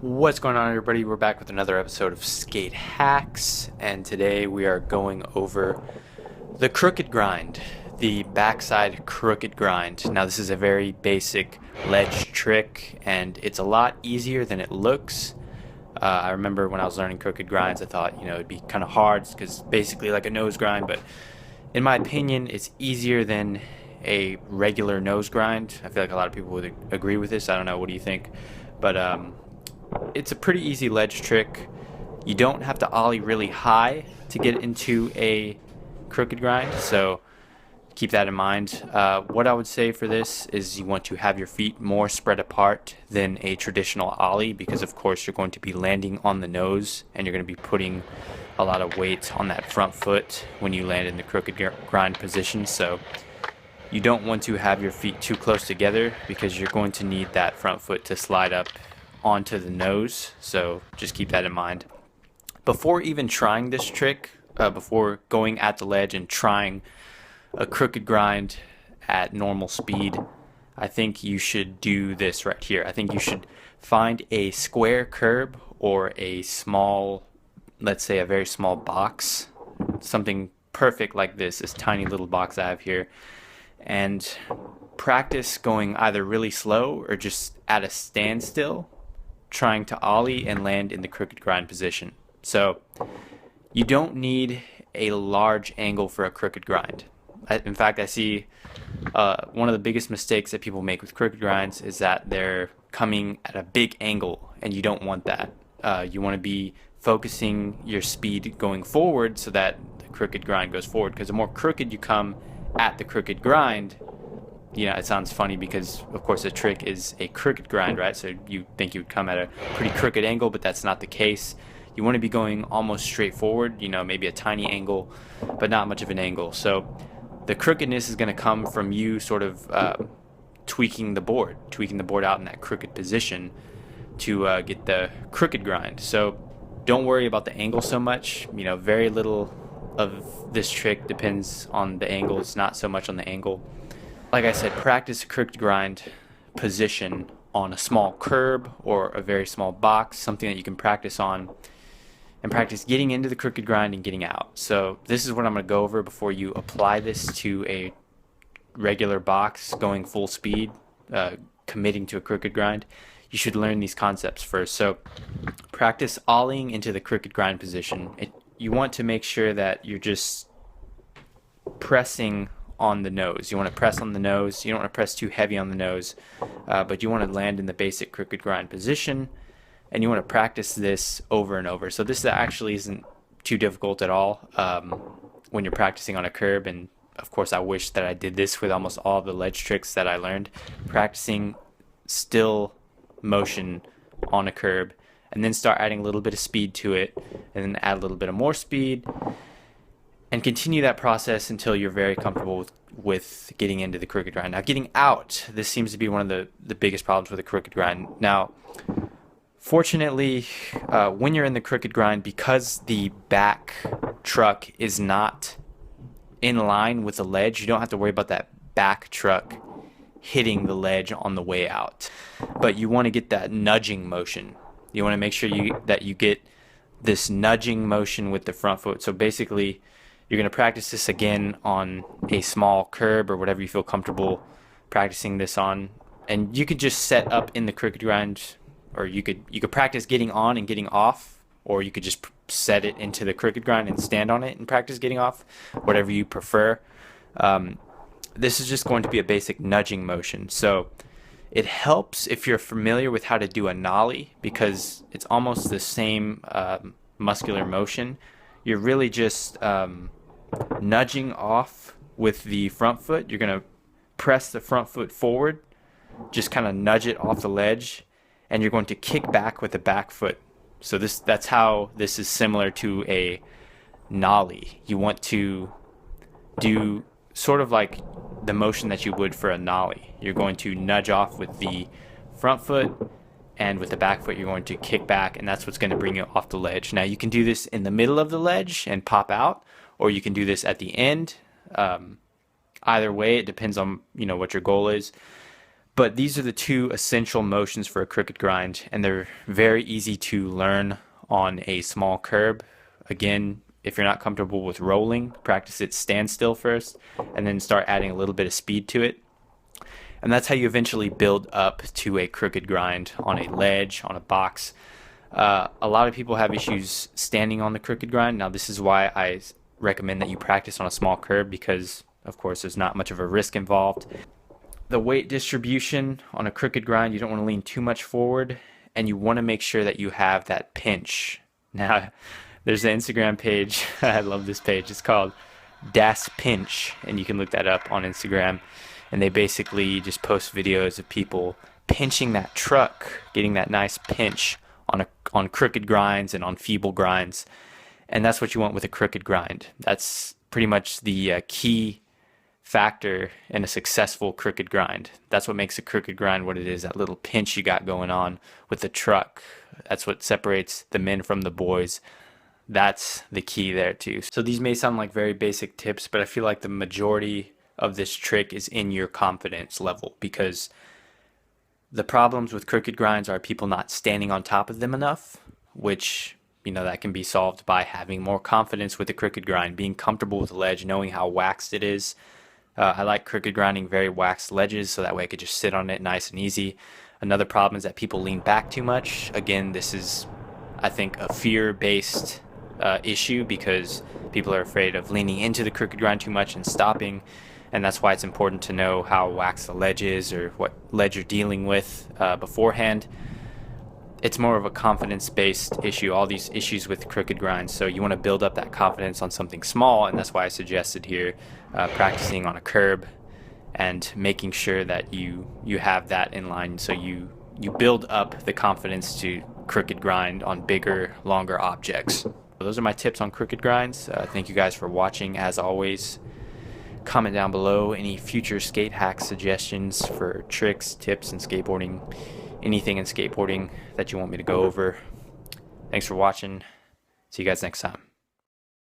What's going on, everybody? We're back with another episode of Skate Hacks, and today we are going over the crooked grind, the backside crooked grind. Now, this is a very basic ledge trick, and it's a lot easier than it looks. I remember when I was learning crooked grinds, I thought, it'd be kind of hard because basically like a nose grind, but in my opinion, it's easier than a regular nose grind. I feel like a lot of people would agree with this. I don't know. What do you think? But it's a pretty easy ledge trick. You don't have to ollie really high to get into a crooked grind, so keep that in mind. What I would say for this is you want to have your feet more spread apart than a traditional ollie because, of course, you're going to be landing on the nose and you're going to be putting a lot of weight on that front foot when you land in the crooked grind position. So you don't want to have your feet too close together because you're going to need that front foot to slide up onto the nose, so just keep that in mind. Before even trying this trick, before going at the ledge and trying a crooked grind at normal speed, I think you should do this right here. I think you should find a square curb or a small, let's say a very small box, something perfect like this tiny little box I have here, and practice going either really slow or just at a standstill trying to ollie and land in the crooked grind position. So you don't need a large angle for a crooked grind. In fact, I see one of the biggest mistakes that people make with crooked grinds is that they're coming at a big angle, and you don't want that. You want to be focusing your speed going forward so that the crooked grind goes forward, because the more crooked you come at the crooked grind, it sounds funny because, of course, the trick is a crooked grind, right? So you think you would come at a pretty crooked angle, but that's not the case. You want to be going almost straight forward, maybe a tiny angle, but not much of an angle. So the crookedness is going to come from you sort of tweaking the board out in that crooked position to get the crooked grind. So don't worry about the angle so much. Very little of this trick depends on the angle. It's not so much on the angle. Like I said, practice a crooked grind position on a small curb or a very small box, something that you can practice on, and practice getting into the crooked grind and getting out. So this is what I'm going to go over before you apply this to a regular box going full speed, committing to a crooked grind. You should learn these concepts first. So practice ollieing into the crooked grind position. You want to make sure that you're just pressing on the nose. You want to press on the nose. You don't want to press too heavy on the nose, but you want to land in the basic crooked grind position, and you want to practice this over and over. So this actually isn't too difficult at all when you're practicing on a curb, and of course I wish that I did this with almost all the ledge tricks that I learned, practicing still motion on a curb, and then start adding a little bit of speed to it, and then add a little bit of more speed, and continue that process until you're very comfortable with getting into the crooked grind. Now, getting out, this seems to be one of the biggest problems with the crooked grind. Now, fortunately, when you're in the crooked grind, because the back truck is not in line with the ledge, you don't have to worry about that back truck hitting the ledge on the way out. But you want to get that nudging motion. You want to make sure that you get this nudging motion with the front foot. So basically, you're going to practice this again on a small curb or whatever you feel comfortable practicing this on. And you could just set up in the crooked grind, or you could practice getting on and getting off, or you could just set it into the crooked grind and stand on it and practice getting off, whatever you prefer. This is just going to be a basic nudging motion. So it helps if you're familiar with how to do a nollie, because it's almost the same muscular motion. You're really just nudging off with the front foot. You're going to press the front foot forward, just kind of nudge it off the ledge, and you're going to kick back with the back foot. So that's how this is similar to a nollie. You want to do sort of like the motion that you would for a nollie. You're going to nudge off with the front foot, and with the back foot you're going to kick back, and that's what's going to bring you off the ledge. Now, you can do this in the middle of the ledge and pop out, or you can do this at the end. Either way, it depends on what your goal is. But these are the two essential motions for a crooked grind, and they're very easy to learn on a small curb. Again, if you're not comfortable with rolling, practice it standstill first, and then start adding a little bit of speed to it. And that's how you eventually build up to a crooked grind on a ledge, on a box. A lot of people have issues standing on the crooked grind. Now, this is why I recommend that you practice on a small curb, because, of course, there's not much of a risk involved. The weight distribution on a crooked grind, you don't want to lean too much forward, and you want to make sure that you have that pinch. Now, there's an Instagram page. I love this page. It's called Das Pinch, and you can look that up on Instagram. And they basically just post videos of people pinching that truck, getting that nice pinch on crooked grinds and on feeble grinds. And that's what you want with a crooked grind. That's pretty much the key factor in a successful crooked grind. That's what makes a crooked grind what it is, that little pinch you got going on with the truck. That's what separates the men from the boys. That's the key there too. So these may sound like very basic tips, but I feel like the majority of this trick is in your confidence level, because the problems with crooked grinds are people not standing on top of them enough, which, that can be solved by having more confidence with the crooked grind, being comfortable with the ledge, knowing how waxed it is. I like crooked grinding very waxed ledges, so that way I could just sit on it nice and easy. Another problem is that people lean back too much. Again, this is, I think, a fear-based issue, because people are afraid of leaning into the crooked grind too much and stopping. And that's why it's important to know how waxed the ledge is, or what ledge you're dealing with beforehand. It's more of a confidence-based issue, all these issues with crooked grinds. So you want to build up that confidence on something small, and that's why I suggested here practicing on a curb and making sure that you have that in line, so you build up the confidence to crooked grind on bigger, longer objects. So those are my tips on crooked grinds. Thank you guys for watching. As always, comment down below any future skate hack suggestions for tricks, tips in skateboarding, anything in skateboarding that you want me to go over. Thanks for watching. See you guys next time.